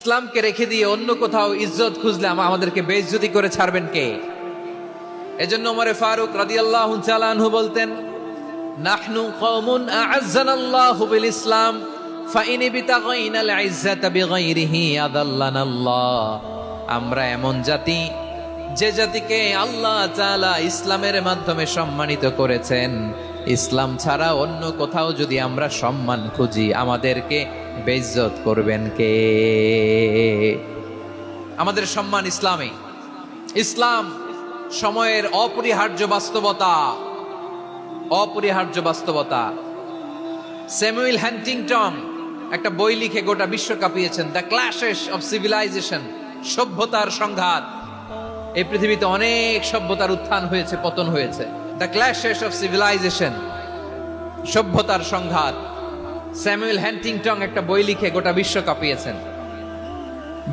ইসলামকে রেখে দিয়ে অন্য কোথাও ইজ্জত খুঁজলে আমাদেরকে বেইজ্জতি করে ছাড়বেন কে? এজন্য ওমরে ফারুক রাদিয়াল্লাহু তাআলা আনহু বলতেন, নাহনু কওমুন আ'আজ্জানাল্লাহু বিল ইসলাম ফাইন বিতাগাইনাল ইজ্জাতা বিগাইরিহি আদাল্লানাল্লাহ। আমরা এমন জাতি, যে জাতিকে আল্লাহ তাআলা ইসলামের মাধ্যমে সম্মানিত করেছেন। ইসলাম ছাড়া অন্য কোথাও যদি আমরা সম্মান খুঁজি, আমাদেরকে বেইজ্জত করবেন কে? আমাদের সম্মান ইসলামে। ইসলাম সময়ের অপরিহার্য বাস্তবতা, অপরিহার্য বাস্তবতা। স্যামুয়েল হ্যান্টিংটন একটা বই লিখে গোটা বিশ্ব কাঁপিয়েছেন, দ্য ক্ল্যাশেস অফ সিভিলাইজেশন, সভ্যতার সংঘাত। এই পৃথিবীতে অনেক সভ্যতার উত্থান হয়েছে, পতন হয়েছে। দ্য ক্ল্যাশেস অফ সিভিলাইজেশন, সভ্যতার সংঘাত। স্যামুয়েল হ্যান্টিংটন একটা বই লিখে গোটা বিশ্ব কাঁপিয়েছেন।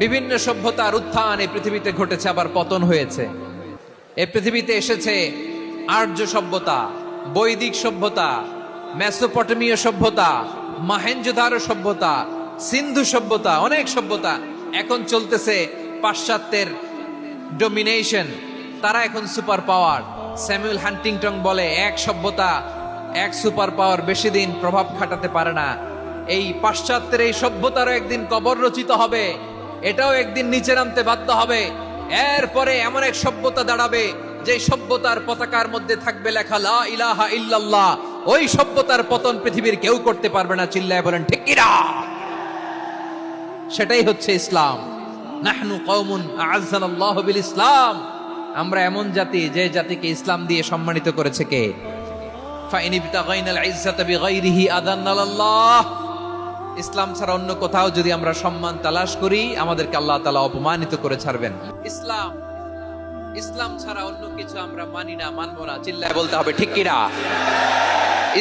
বিভিন্ন সভ্যতার উত্থান এই পৃথিবীতে ঘটেছে, আবার পতন হয়েছে। এই পৃথিবীতে এসেছে আর্য সভ্যতা, বৈদিক সভ্যতা, মেসোপটেমীয় সভ্যতা, মহেঞ্জোদারো সভ্যতা, সিন্ধু সভ্যতা, অনেক সভ্যতা। এখন চলতেছে পাশ্চাত্যের ডমিনেশন, তারা এখন সুপার পাওয়ার। স্যামুয়েল হ্যান্টিংটন বলে, এক সভ্যতা, এক সুপার পাওয়ার বেশি দিন প্রভাব খাটাতে পারে না। এই পাশ্চাত্যের এই সভ্যতারও একদিন কবর রচিত হবে, এটাও একদিন নিচে নামতে বাধ্য হবে। এরপরে এমন এক সভ্যতা দাঁড়াবে, যে সভ্যতার পতাকার মধ্যে থাকবে লেখা লা ইলাহা ইল্লাল্লাহ। ওই সভ্যতার পতন পৃথিবীর কেউ করতে পারবে না। চিল্লায় বলেন ঠিক কিনা? সেটাই হচ্ছে ইসলাম। নাহনু কওমুন আ'আজ্জানাল্লাহু বিল ইসলাম। আমরা এমন জাতি, যে জাতিকে ইসলাম দিয়ে সম্মানিত করেছে কে? ফাইন বিতাগাইনাল ইজ্জাতা বিগাইরিহি আদান্নাল্লাহ। ইসলাম ছাড়া অন্য কোথাও যদি আমরা সম্মান তালাশ করি, আমাদেরকে আল্লাহ তাআলা অপমানিত করে ছাড়বেন। ইসলাম, ইসলাম ছাড়া অন্য কিছু আমরা মানি না, মানবো না। চিল্লায় বলতে হবে ঠিক কিনা?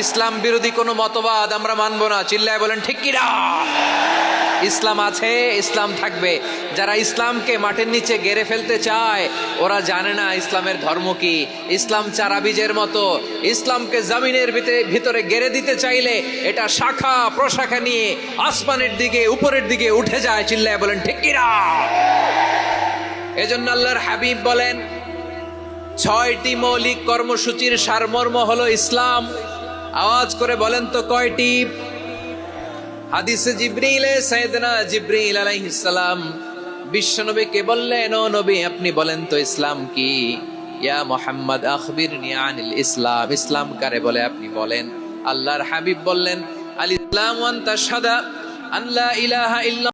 ইসলাম বিরোধী কোনো মতবাদ আমরা মানবো না। চিল্লায় বলেন ঠিক কিনা? ইসলাম আছে, ইসলাম থাকবে। যারা ইসলামকে মাটির নিচে গেড়ে ফেলতে চায়, ওরা জানে না ইসলামের ধর্ম কি। ইসলাম চারা বীজের মতো, ইসলামকে জমিনের ভিতরে গেড়ে দিতে চাইলে এটা শাখা প্রশাখা নিয়ে আসমানের দিকে, উপরের দিকে উঠে যায়। চিল্লায় বলেন ঠিক কিনা? এজন্য আল্লাহর হাবিব বলেন, 6টি মৌলিক কর্মসূচির সারমর্ম হলো ইসলাম। আওয়াজ করে বলেন তো কয়টি? হাদিসে জিবরিলে সাইয়েদনা জিবরিল আলাইহিস সালাম বিশ্বনবীকে বললেন, ও নবী, আপনি বলেন তো ইসলাম কি? ইয়া মুহাম্মদ আখবিরনি আনিল ইসলাম। ইসলাম কারে বলে আপনি বলেন। আল্লাহর হাবিব বললেন, আল ইসলামু আন তাশহাদা আন লা ইলাহা ইল্লা